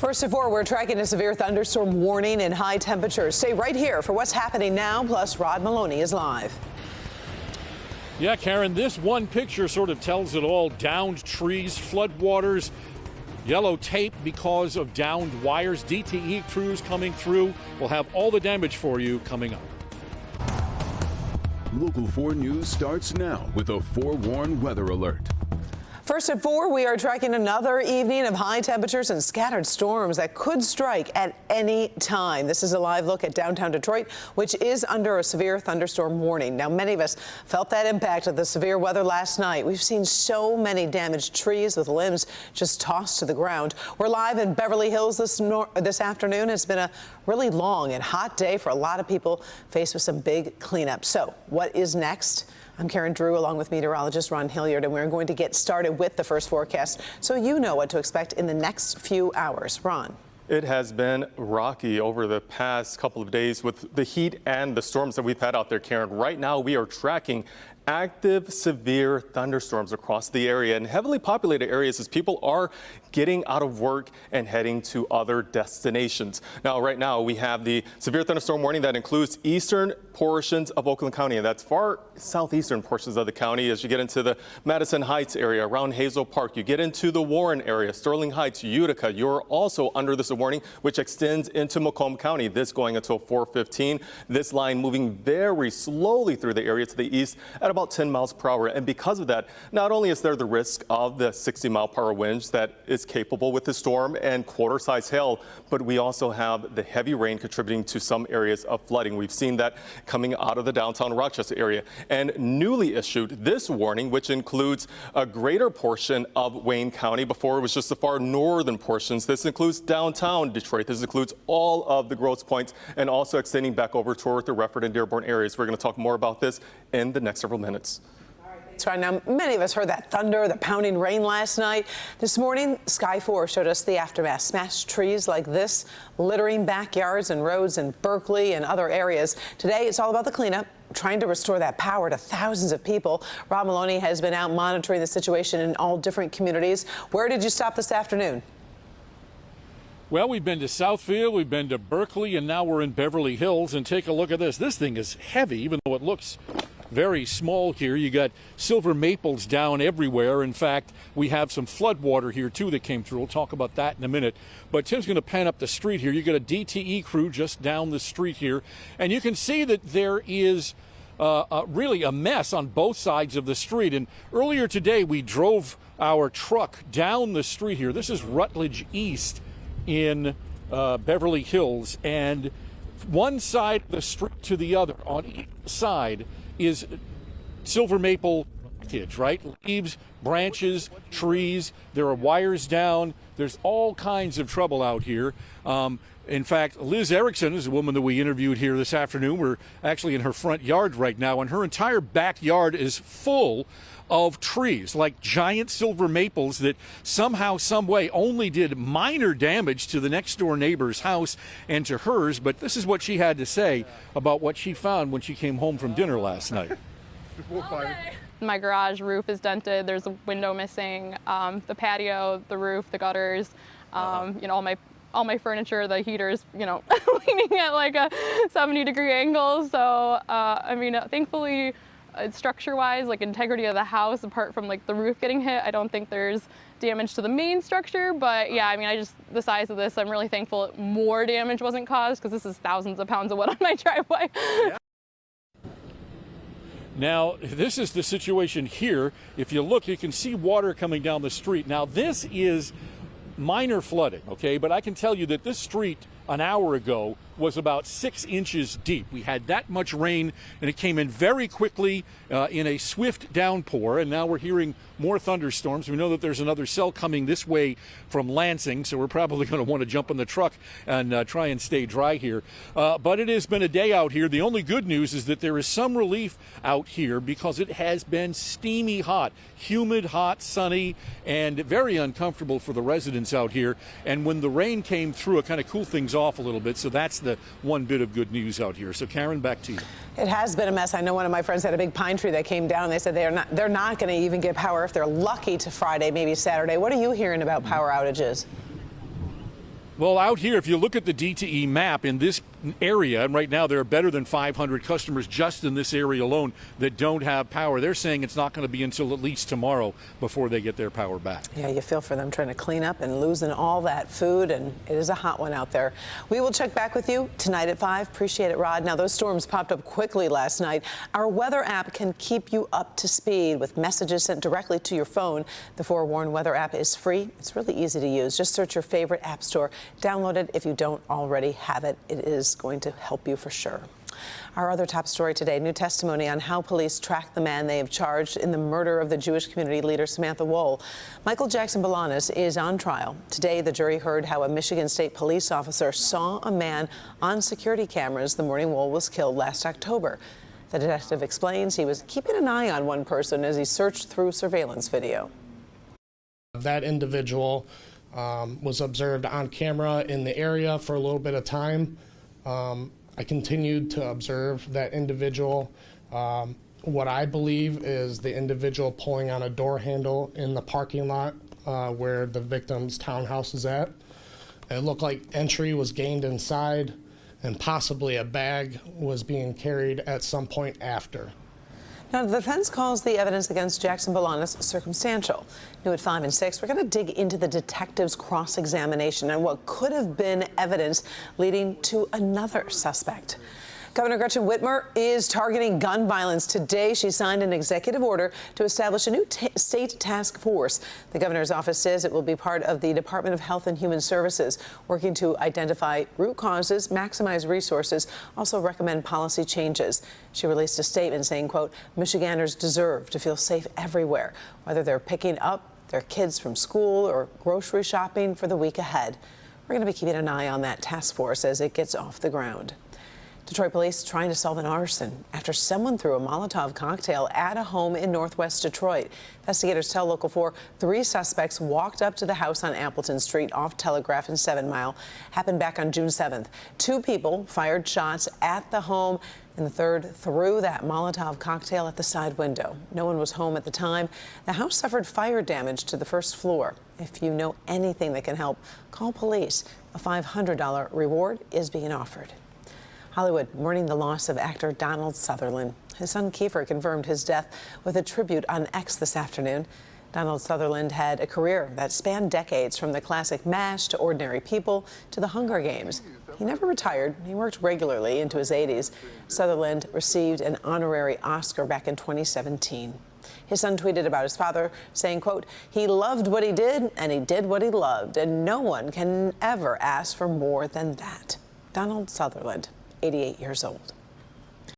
First of all, we're tracking a severe thunderstorm warning and high temperatures. Stay right here for what's happening now. Plus, Rod Maloney is live. Yeah, Karen, this one picture sort of tells it all. Downed trees, floodwaters, yellow tape because of downed wires. DTE crews coming through. We'll have all the damage for you coming up. Local 4 News starts now with a forewarned weather alert. First at 4, we are tracking another evening of high temperatures and scattered storms that could strike at any time. This is a live look at downtown Detroit, which is under a severe thunderstorm warning. Now, many of us felt that impact of the severe weather last night. We've seen so many damaged trees with limbs just tossed to the ground. We're live in Beverly Hills this afternoon. It's been a really long and hot day for a lot of people faced with some big cleanup. So what is next? I'm Karen Drew, along with meteorologist Ron Hilliard, and we're going to get started with the first forecast so you know what to expect in the next few hours. Ron. It has been rocky over the past couple of days with the heat and the storms that we've had out there, Karen. Right now, we are tracking active severe thunderstorms across the area and heavily populated areas as people are getting out of work and heading to other destinations. Now, right now, we have the severe thunderstorm warning that includes eastern portions of Oakland County, and that's far southeastern portions of the county. As you get into the Madison Heights area around Hazel Park, you get into the Warren area, Sterling Heights, Utica, you're also under this warning, which extends into Macomb County. This going until 4:15. This line moving very slowly through the area to the east at about 10 miles per hour. And because of that, not only is there the risk of the 60-mile-per-hour winds that is capable with the storm and quarter-size hail, but we also have the heavy rain contributing to some areas of flooding. We've seen that coming out of the downtown Rochester area. And newly issued this warning, which includes a greater portion of Wayne County. Before, it was just the far northern portions. This includes downtown Detroit. This includes all of the Grosse Pointes and also extending back over toward the Redford and Dearborn areas. We're going to talk more about this in the next several minutes. That's right. Now, many of us heard that thunder, the pounding rain last night. This morning, Sky 4 showed us the aftermath. Smashed trees like this, littering backyards and roads in Berkeley and other areas. Today, it's all about the cleanup, trying to restore that power to thousands of people. Rob Maloney has been out monitoring the situation in all different communities. Where did you stop this afternoon? Well, we've been to Southfield, we've been to Berkeley, and now we're in Beverly Hills. And take a look at this. This thing is heavy, even though it looks very small here. You got silver maples down everywhere. In fact, we have some flood water here too that came through. We'll talk about that in a minute. But Tim's going to pan up the street here. You got a DTE crew just down the street here, and you can see that there is really a mess on both sides of the street. And earlier today, we drove our truck down the street here. This is Rutledge East in Beverly Hills, and one side of the street to the other, on each side, is silver maple wreckage, right? Leaves, branches, trees. There are wires down. There's all kinds of trouble out here. In fact, Liz Erickson is a woman that we interviewed here this afternoon. We're actually in her front yard right now, and her entire backyard is full of trees, like giant silver maples that somehow, some way only did minor damage to the next door neighbor's house and to hers. But this is what she had to say about what she found when she came home from dinner last night. My garage roof is dented. There's a window missing. The patio, the roof, the gutters, you know, all my furniture, the heaters, you know, leaning at like a 70-degree angle. So, I mean, thankfully, structure-wise, like integrity of the house, apart from like the roof getting hit, I don't think there's damage to the main structure. But yeah, I mean, the size of this, I'm really thankful more damage wasn't caused, because this is thousands of pounds of wood on my driveway. Yeah. Now, this is the situation here. If you look, you can see water coming down the street. Now, this is minor flooding, okay? But I can tell you that this street an hour ago was about 6 inches deep. We had that much rain, and it came in very quickly in a swift downpour, and now we're hearing more thunderstorms. We know that there's another cell coming this way from Lansing, so we're probably going to want to jump in the truck and try and stay dry here. But it has been a day out here. The only good news is that there is some relief out here, because it has been steamy hot, humid, hot, sunny, and very uncomfortable for the residents out here. And when the rain came through, it kind of cooled things off a little bit, so that's the one bit of good news out here. So Karen, back to you. It has been a mess. I know one of my friends had a big pine tree that came down, and they said they're not going to even get power if they're lucky to Friday, maybe Saturday. What are you hearing about power outages? Well, out here, if you look at the DTE map in this area, and right now there are better than 500 customers just in this area alone that don't have power. They're saying it's not going to be until at least tomorrow before they get their power back. Yeah, you feel for them trying to clean up and losing all that food, and it is a hot one out there. We will check back with you tonight at 5. Appreciate it, Rod. Now, those storms popped up quickly last night. Our weather app can keep you up to speed with messages sent directly to your phone. The Forewarn weather app is free. It's really easy to use. Just search your favorite app store. Download it if you don't already have it. It is going to help you for sure. Our other top story today, new testimony on how police tracked the man they have charged in the murder of the Jewish community leader Samantha Wo. Michael Jackson Balanis is on trial. Today, the jury heard how a Michigan State police officer saw a man on security cameras the morning Wo was killed last October. The detective explains he was keeping an eye on one person as he searched through surveillance video. That individual was observed on camera in the area for a little bit of time. I continued to observe that individual. What I believe is the individual pulling on a door handle in the parking lot where the victim's townhouse is at. It looked like entry was gained inside and possibly a bag was being carried at some point after. Now, the defense calls the evidence against Jackson Balanis circumstantial. New at 5 and 6, we're going to dig into the detective's cross-examination and what could have been evidence leading to another suspect. Governor Gretchen Whitmer is targeting gun violence. Today, she signed an executive order to establish a new state task force. The governor's office says it will be part of the Department of Health and Human Services, working to identify root causes, maximize resources, also recommend policy changes. She released a statement saying, quote, Michiganders deserve to feel safe everywhere, whether they're picking up their kids from school or grocery shopping for the week ahead. We're going to be keeping an eye on that task force as it gets off the ground. Detroit police trying to solve an arson after someone threw a Molotov cocktail at a home in northwest Detroit. Investigators tell Local 4 3 suspects walked up to the house on Appleton Street off Telegraph and 7 Mile. Happened back on June 7th. 2 people fired shots at the home, and the third threw that Molotov cocktail at the side window. No one was home at the time. The house suffered fire damage to the first floor. If you know anything that can help, call police. A $500 reward is being offered. Hollywood mourning the loss of actor Donald Sutherland. His son Kiefer confirmed his death with a tribute on X this afternoon. Donald Sutherland had a career that spanned decades, from the classic MASH to Ordinary People to the Hunger Games. He never retired. He worked regularly into his 80s. Sutherland received an honorary Oscar back in 2017. His son tweeted about his father, saying, quote, he loved what he did and he did what he loved, and no one can ever ask for more than that. Donald Sutherland, 88 years old.